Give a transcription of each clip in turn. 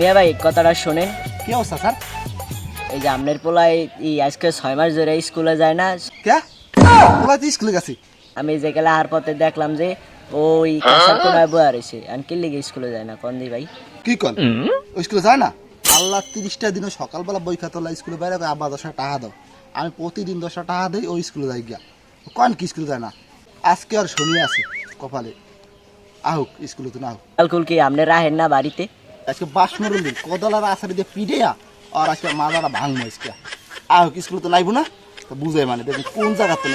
মিয়া ভাই কথাটা শোনেন। কি অবস্থা স্যার? এই যে আপনার পোলায় আজকে 6 মাস ধরে স্কুলে যায় না। কে বলা তুই স্কুলে গেছি? আমি যে গেলে আর পথে দেখলাম যে ওই কাঁসার কোনায় বয়া রয়েছে। আনকি লিগে স্কুলে যায় না কন্দি ভাই। কি কর ওই স্কুলে যায় না? আল্লাহ 30টা দিনও সকালবেলা বই খাতলা স্কুলে বাইরে আব্বা 10 টাকা দাও। আমি প্রতিদিন 10 টাকা দিই, ওই স্কুলে যাই গিয়া। কন কি স্কুলে যায় না? আজকে আর শনি আছে কপালে, আহুক স্কুলে তো না আহুক। কালকুল কি আপনি রাহেন না বাড়িতে? আজকে বাসমরুল দিন কদলার আসারি দিয়ে পিড়েয়া আর আজকে মাজারা ভাঙবো আজকে। আহুক স্কুলে তো নাইবো না, তো বুঝে মানে দেখুন কোন জায়গার তো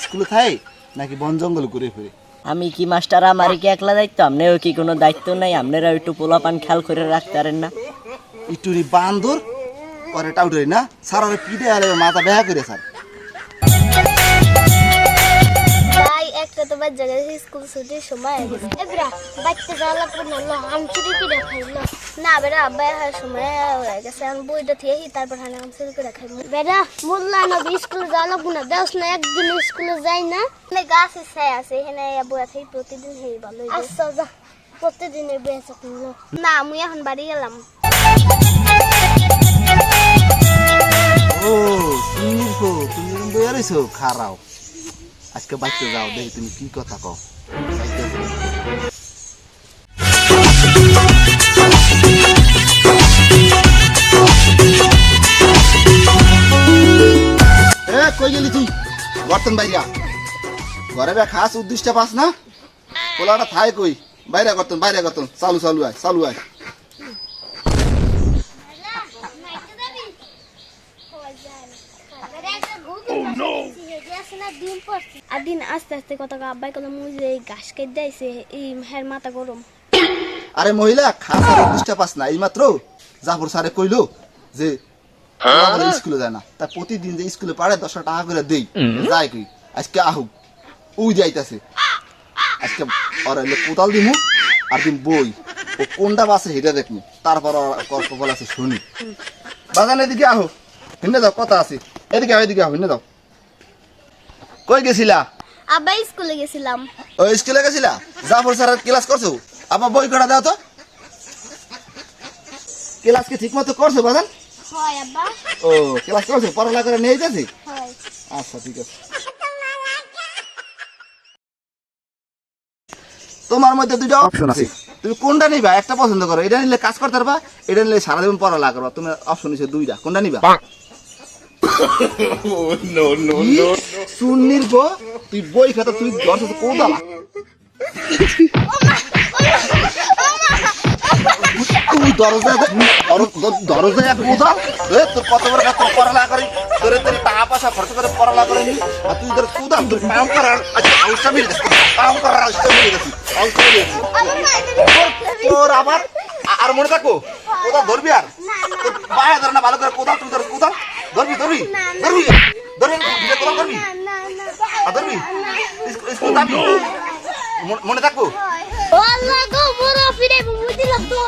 স্কুলে থাকে নাকি বন জঙ্গল ঘুরে ফিরে। আমি কি মাস্টার, আমারই কি একলা দায়িত্ব? আপনারও কি কোনো দায়িত্ব নাই? আপনারা একটু পোলাপান খেয়াল করে রাখতে পারেন না? ইটুরি বান্দর করে টাউটারি না সারারে পিড়ে আলে মাথা বেহা করে স্যার। ভাই একটা তো বাচ্চা গেছে স্কুল ছুটির সময় এবরা বাচ্চা যাওয়া পড়লো আমচুরি কি দেখাইলো না বেড়া আব্বা আর সময় হয়ে গেছে আমি বইটা থেকে তারপর হানে আমচুরি করে খাই বেড়া মোল্লা না স্কুল যাওয়া পুনা দেওস না একদিন স্কুলে যাই না মানে গাছ ছায়া আছে এখানে বইয়া থেকে প্রতিদিন হেই ভালো আচ্ছা যা প্রতিদিনের বেঁচে কিনলো না আমি এখন বাড়ি গেলাম। ও সুনীল কো তুমি বইয়া রইছো খারাও আজকে বাইতে যাও দেখি তুমি কি কথা কও। এ কই গেলি তুই? বর্তন বাইরা ঘরে বে খাস উদ্দিষ্ট পাস না? পোলাটা থাই কই বাইরে করতন চালু আয়। দিন আস্তে আস্তে কথা আব্বাই কলম যে ঘাস কেটে দিয়েছে এই হের মাথা গরম। আরে মহিলা খাস আর উদ্দিষ্ট পাস না, এইমাত্র জাফর স্যারে কইলো যে স্কুলে যায় না, তা প্রতিদিন যে স্কুলে পারে 10 টাকা করে দেই যাই কই আজকে আহুক উই যাইতাছে। আজকে আর কোদাল দিমু আর দিন বই ও কোনটা বাসে হেঁটে দেখমু, তারপর কল আছে শুনি। বাজান এদিকে আহো, হিন্নে যাও কথা আছে, এদিকে আহো হিন্নে যাও। কই গেছিলা? আব্বা স্কুলে গেছিলাম। ও স্কুলে গেছিলা? জাফর স্যার ক্লাস করছো? আমার বই কটা দাও তো। ক্লাস কি ঠিক মতো করছো বাজান? হয় আব্বা। ও ক্লাস করছো, পড়ালেখা করে নিয়ে যাচ্ছি। হয়। আচ্ছা ঠিক আছে। তোমার মধ্যে দুটো অপশন আছে, তুমি কোনটা নিবা? একটা পছন্দ করো, এটা নিলে কাজ করতে পারবা, এটা নিলে সারা জীবন পড়ালেখা করবা। তুমি অপশন নিছো দুইটা, কোনটা নিবা? সুন্নির গো তুই বই খাতা তুই দর্শক কোদালা তুই দরজা কোদাল তোর কত বড় পড়ালেখা করি তোর টাকা পয়সা খরচ করে পড়ালেখা করে নি, আর তুই ধর কোদাল তোর কাম করার অংশ মিলে গেছে, কাম করার অংশ মিলে গেছে। তোর আবার আর মনে থাকো কোদাল ধরবি, আর পায়ে ধরে না ভালো করে কোদাল, তুই ধর কোদাল ধরবি ধরবি ধরবি ধরবি কোদাল ধরবি ধরবি স্কুল যাবি, মনে থাকবো। ও আল্লাহ গো মোরা ফিরে মুদি লাগতো।